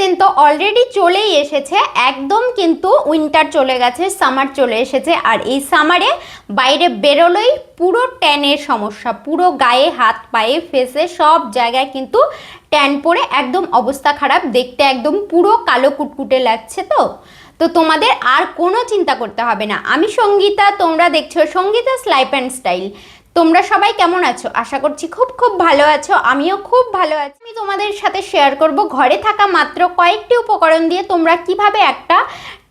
কিন্তু অলরেডি চলেই এসেছে, একদম কিন্তু উইন্টার চলে গেছে, সামার চলে এসেছে। আর এই সামারে বাইরে বেরোলেই পুরো ট্যানের সমস্যা, পুরো গায়ে হাত পায়ে ফেসে সব জায়গায় কিন্তু ট্যান পড়ে একদম অবস্থা খারাপ, দেখতে একদম পুরো কালো কুটকুটে লাগছে। তো তো তোমাদের আর কোনো চিন্তা করতে হবে না। আমি সঙ্গীতা, তোমরা দেখছো সঙ্গীতাস লাইফ অ্যান্ড স্টাইল। তোমরা সবাই কেমন আছো? আশা করছি খুব খুব ভালো আছো, আমিও খুব ভালো আছি। আমি তোমাদের সাথে শেয়ার করব ঘরে থাকা মাত্র কয়েকটি উপকরণ দিয়ে তোমরা কিভাবে একটা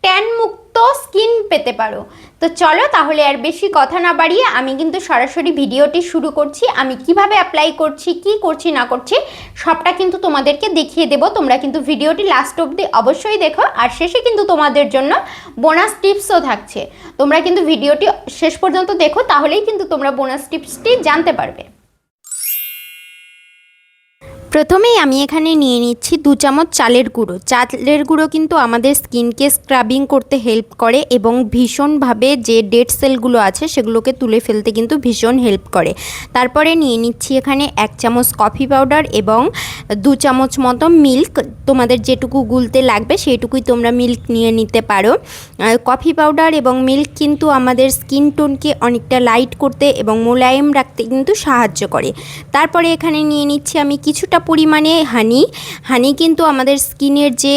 ট্যান মুক্ত স্কিন পেতে পারো। তো চলো তাহলে আর বেশি কথা না বাড়িয়ে আমি কিন্তু সরাসরি ভিডিওটি শুরু করছি। আমি কিভাবে অ্যাপ্লাই করছি, কি করছি না করছি সবটা কিন্তু তোমাদেরকে দেখিয়ে দেব। তোমরা কিন্তু ভিডিওটি লাস্ট অবধি অবশ্যই দেখো, আর শেষে কিন্তু তোমাদের জন্য বোনাস টিপসও থাকছে। তোমরা কিন্তু ভিডিওটি শেষ পর্যন্ত দেখো, তাহলেই কিন্তু তোমরা বোনাস টিপসটি জানতে পারবে। প্রথমেই আমি এখানে নিয়ে নিচ্ছি 2 চামচ চালের গুঁড়ো। চালের গুঁড়ো কিন্তু আমাদের স্কিনকে স্ক্রাবিং করতে হেল্প করে এবং ভীষণভাবে যে ডেড সেলগুলো আছে সেগুলোকে তুলে ফেলতে কিন্তু ভীষণ হেল্প করে। তারপরে নিয়ে নিচ্ছি এখানে 1 চামচ কফি পাউডার এবং 2 চামচ মতো মিল্ক। তোমাদের যেটুকু গুলতে লাগবে সেইটুকুই তোমরা মিল্ক নিয়ে নিতে পারো। কফি পাউডার এবং মিল্ক কিন্তু আমাদের স্কিন টোনকে অনেকটা লাইট করতে এবং মোলায়েম রাখতে কিন্তু সাহায্য করে। তারপরে এখানে নিয়ে নিচ্ছি আমি কিছুটা পরিমাণে হানি কিন্তু আমাদের স্কিনের যে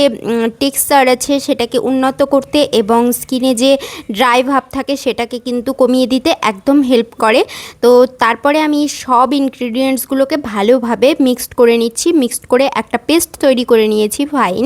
টেক্সচার আছে সেটাকে উন্নত করতে এবং স্কিনে যে ড্রাই ভাব থাকে সেটাকে কিন্তু কমিয়ে দিতে একদম হেল্প করে। তো তারপরে আমি সব ইনগ্রিডিয়েন্টসগুলোকে ভালোভাবে মিক্সড করে নিচ্ছি, মিক্সড করে একটা পেস্ট তৈরি করে নিয়েছি ফাইন।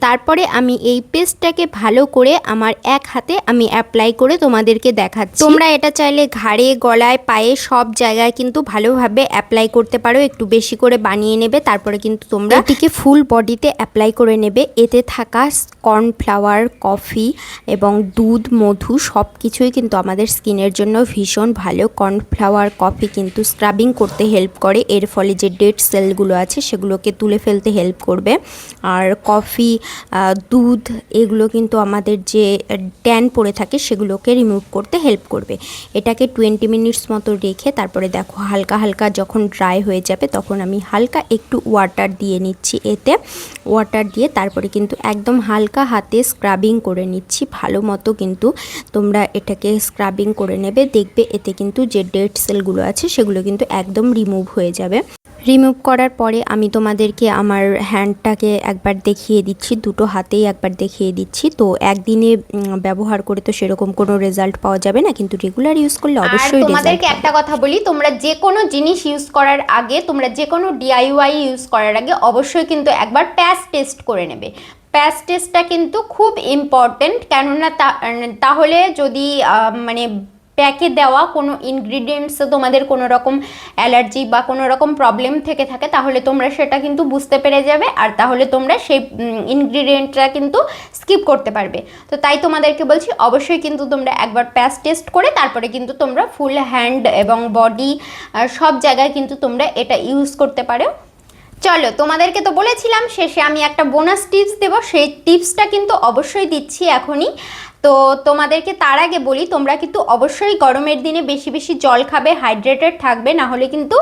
তারপরে আমি এই পেস্টটাকে ভালো করে আমার এক হাতে আমি অ্যাপ্লাই করে তোমাদেরকে দেখাচ্ছি। তোমরা এটা চাইলে ঘাড়ে, গলায়, পায়ে সব জায়গায় কিন্তু ভালোভাবে অ্যাপ্লাই করতে পারো। একটু বেশি করে বানিয়ে নেবে, তারপরে কিন্তু তোমরা এটিকে ফুল বডিতে অ্যাপ্লাই করে নেবে। এতে থাকা কর্নফ্লাওয়ার, কফি এবং দুধ, মধু সব কিছুই কিন্তু আমাদের স্কিনের জন্য ভীষণ ভালো। কর্নফ্লাওয়ার, কফি কিন্তু স্ক্রাবিং করতে হেল্প করে, এর ফলে যে ডেড সেলগুলো আছে সেগুলোকে তুলে ফেলতে হেল্প করবে। আর কফি, দুধ এগুলো কিন্তু আমাদের যে ট্যান পড়ে থাকে সেগুলোকে রিমুভ করতে হেল্প করবে। এটাকে 20 মিনিটস মতো রেখে তারপরে দেখো হালকা হালকা যখন ড্রাই হয়ে যাবে তখন আমি হালকা একটু ওয়াটার দিয়ে নিচ্ছি। এতে ওয়াটার দিয়ে তারপরে কিন্তু একদম হালকা হাতে স্ক্রাবিং করে নিচ্ছি ভালো মতো। কিন্তু তোমরা এটাকে স্ক্রাবিং করে নেবে, দেখবে এতে কিন্তু যে ডেড সেলগুলো আছে সেগুলো কিন্তু একদম রিমুভ হয়ে যাবে। রিমুভ করার পরে আমি তোমাদেরকে আমার হ্যান্ডটাকে একবার দেখিয়ে দিচ্ছি, দুটো হাতেই একবার দেখিয়ে দিচ্ছি। তো একদিনে ব্যবহার করে তো সেরকম কোনো রেজাল্ট পাওয়া যাবে না, কিন্তু রেগুলার ইউজ করলে অবশ্যই। তোমাদেরকে একটা কথা বলি, তোমরা যে কোনো জিনিস ইউজ করার আগে, তোমরা যে কোনো DIY ইউজ করার আগে অবশ্যই কিন্তু একবার প্যাচ টেস্ট করে নেবে। প্যাচ টেস্টটা কিন্তু খুব ইম্পর্টেন্ট, কেননা তাহলে যদি মানে প্যাকে দেওয়া কোনো ইনগ্রিডিয়েন্টসে তোমাদের কোনো রকম অ্যালার্জি বা কোনো রকম প্রবলেম থেকে থাকে তাহলে তোমরা সেটা কিন্তু বুঝতে পেরে যাবে, আর তাহলে তোমরা সেই ইনগ্রিডিয়েন্টটা কিন্তু স্কিপ করতে পারবে। তো তাই তোমাদেরকে বলছি অবশ্যই কিন্তু তোমরা একবার প্যাচ টেস্ট করে তারপরে কিন্তু তোমরা ফুল হ্যান্ড এবং বডি সব জায়গায় কিন্তু তোমরা এটা ইউজ করতে পারো। চলো তোমাদেরকে তো বলেছিলাম শেষে আমি একটা বোনাস টিপস দেবো, সেই টিপসটা কিন্তু অবশ্যই দিচ্ছি এখনই। তো তোমাদেরকে তার আগে বলি, তোমরা কিন্তু অবশ্যই গরমের দিনে বেশি বেশি জল খাবে, হাইড্রেটেড থাকবে, না হলে কিন্তু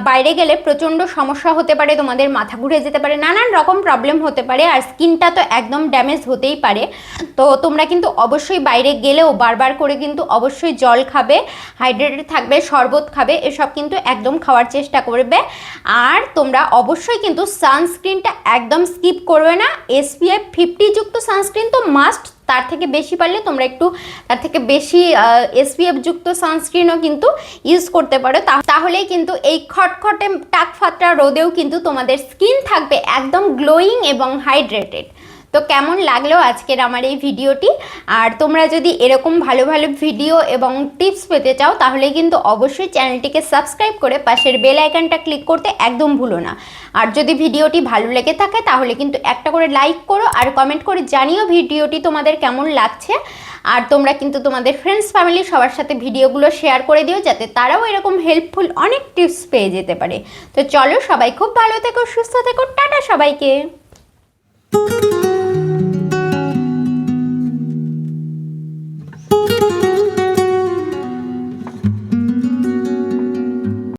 বাইরে গেলে প্রচণ্ড সমস্যা হতে পারে, তোমাদের মাথা ঘুরে যেতে পারে, নানান রকম প্রবলেম হতে পারে, আর স্কিনটা তো একদম ড্যামেজ হতেই পারে। তো তোমরা কিন্তু অবশ্যই বাইরে গেলেও বারবার করে কিন্তু অবশ্যই জল খাবে, হাইড্রেটেড থাকবে, শরবত খাবে, এসব কিন্তু একদম খাওয়ার চেষ্টা করবে। আর তোমরা অবশ্যই কিন্তু সানস্ক্রিনটা একদম স্কিপ করবে না। SPF 50 যুক্ত সানস্ক্রিন তো মাস্ট, তার থেকে বেশি পারলে তোমরা একটু তার থেকে বেশি SPF যুক্ত সানস্ক্রিনও কিন্তু ইউজ করতে পারো। তাহলেই কিন্তু এই খটখটে টাকফাটরা রোদেও কিন্তু তোমাদের স্কিন থাকবে একদম গ্লোয়িং এবং হাইড্রেটেড। তো কেমন লাগলো আজকের আমার এই ভিডিওটি? আর তোমরা যদি এরকম ভালো ভালো ভিডিও এবং টিপস পেতে চাও তাহলে কিন্তু অবশ্যই চ্যানেলটিকে সাবস্ক্রাইব করে পাশের বেল আইকনটা ক্লিক করতে একদম ভুলো না। আর যদি ভিডিওটি ভালো লেগে থাকে তাহলে কিন্তু একটা করে লাইক করো আর কমেন্ট করে জানিও ভিডিওটি তোমাদের কেমন লাগছে। আর তোমরা কিন্তু তোমাদের ফ্রেন্ডস, ফ্যামিলি সবার সাথে ভিডিওগুলো শেয়ার করে দিও যাতে তারাও এরকম হেল্পফুল অনেক টিপস পেয়ে যেতে পারে। তো চলো সবাই খুব ভালো থেকো, সুস্থ থেকো, টাটা সবাইকে।